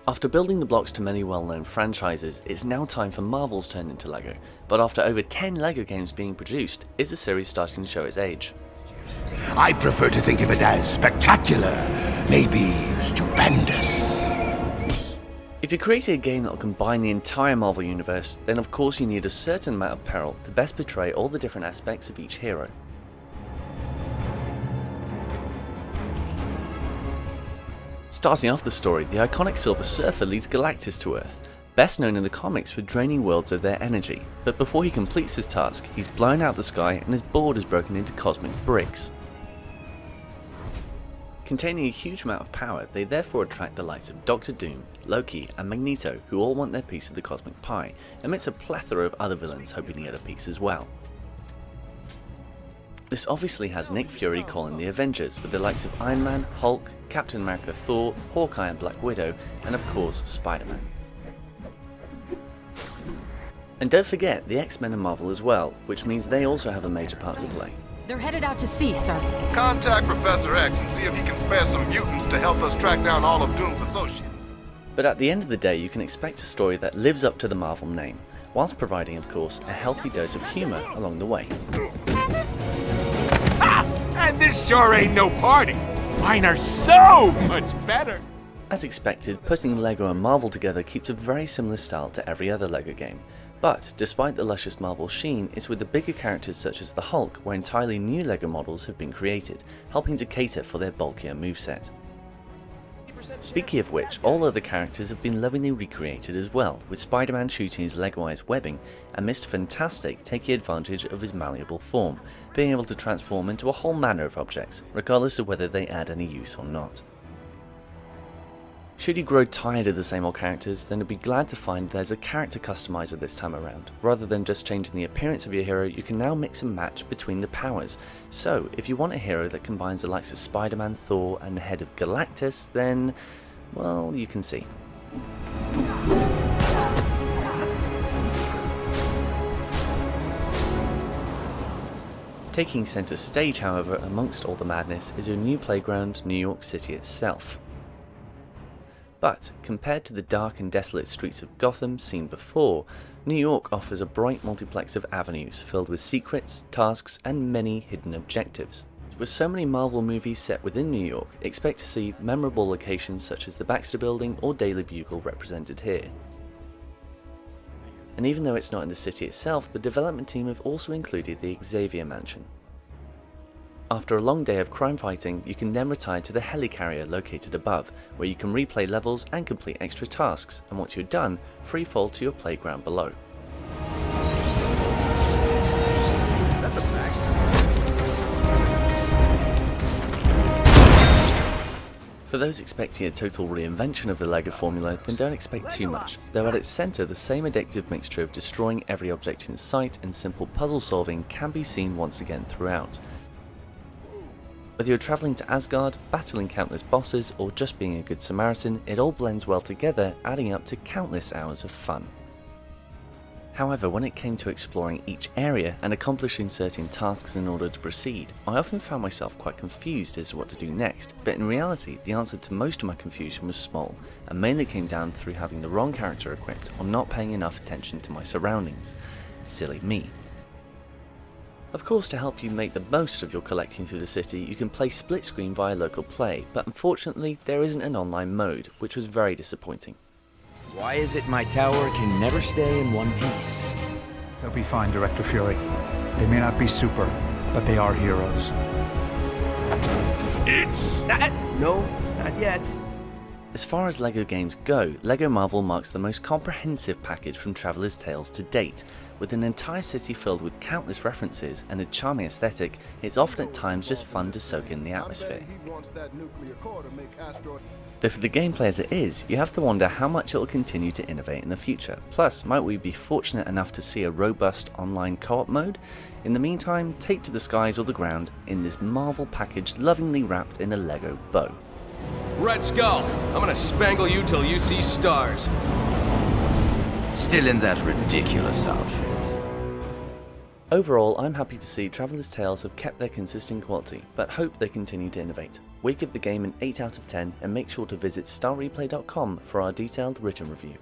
After building the blocks to many well-known franchises, it's now time for Marvel's turn into LEGO, but after over 10 LEGO games being produced, is the series starting to show its age? I prefer to think of it as spectacular, maybe stupendous. If you're creating a game that will combine the entire Marvel universe, then of course you need a certain amount of peril to best portray all the different aspects of each hero. Starting off the story, the iconic Silver Surfer leads Galactus to Earth, best known in the comics for draining worlds of their energy, but before he completes his task, he's blown out the sky and his board is broken into cosmic bricks. Containing a huge amount of power, they therefore attract the likes of Doctor Doom, Loki and Magneto, who all want their piece of the cosmic pie, amidst a plethora of other villains hoping to get a piece as well. This obviously has Nick Fury calling the Avengers, with the likes of Iron Man, Hulk, Captain America, Thor, Hawkeye and Black Widow, and of course Spider-Man. And don't forget the X-Men and Marvel as well, which means they also have a major part to play. They're headed out to sea, sir. Contact Professor X and see if he can spare some mutants to help us track down all of Doom's associates. But at the end of the day, you can expect a story that lives up to the Marvel name, whilst providing, of course, a healthy dose of humour along the way. And this sure ain't no party. Mine are so much better. As expected, putting LEGO and Marvel together keeps a very similar style to every other LEGO game. But despite the luscious Marvel sheen, it's with the bigger characters such as the Hulk where entirely new LEGO models have been created, helping to cater for their bulkier moveset. Speaking of which, all other characters have been lovingly recreated as well, with Spider-Man shooting his Legoized webbing, and Mr. Fantastic taking advantage of his malleable form, being able to transform into a whole manner of objects, regardless of whether they add any use or not. Should you grow tired of the same old characters, then you'll be glad to find there's a character customizer this time around. Rather than just changing the appearance of your hero, you can now mix and match between the powers. So, if you want a hero that combines the likes of Spider-Man, Thor, and the head of Galactus, then, well, you can see. Taking centre stage, however, amongst all the madness is your new playground, New York City itself. But, compared to the dark and desolate streets of Gotham seen before, New York offers a bright multiplex of avenues filled with secrets, tasks, and many hidden objectives. With so many Marvel movies set within New York, expect to see memorable locations such as the Baxter Building or Daily Bugle represented here. And even though it's not in the city itself, the development team have also included the Xavier Mansion. After a long day of crime fighting, you can then retire to the helicarrier located above, where you can replay levels and complete extra tasks, and once you're done, free fall to your playground below. That's a fact. For those expecting a total reinvention of the LEGO formula, then don't expect too much, though at its centre the same addictive mixture of destroying every object in sight and simple puzzle solving can be seen once again throughout. Whether you're travelling to Asgard, battling countless bosses, or just being a good Samaritan, it all blends well together, adding up to countless hours of fun. However, when it came to exploring each area and accomplishing certain tasks in order to proceed, I often found myself quite confused as to what to do next, but in reality the answer to most of my confusion was small, and mainly came down through having the wrong character equipped or not paying enough attention to my surroundings. Silly me. Of course, to help you make the most of your collecting through the city, you can play split screen via local play, but unfortunately there isn't an online mode, which was very disappointing. Why is it my tower can never stay in one piece? They'll be fine, Director Fury. They may not be super, but they are heroes. No, not yet. As far as LEGO games go, LEGO Marvel marks the most comprehensive package from Traveller's Tales to date. With an entire city filled with countless references and a charming aesthetic, it's often at times just fun to soak in the atmosphere. Though for the gameplay as it is, you have to wonder how much it will continue to innovate in the future. Plus, might we be fortunate enough to see a robust online co-op mode? In the meantime, take to the skies or the ground in this Marvel package lovingly wrapped in a LEGO bow. Red Skull, I'm gonna spangle you till you see stars. Still in that ridiculous outfit. Overall, I'm happy to see Traveller's Tales have kept their consistent quality, but hope they continue to innovate. We give the game an 8 out of 10 and make sure to visit starreplay.com for our detailed written review.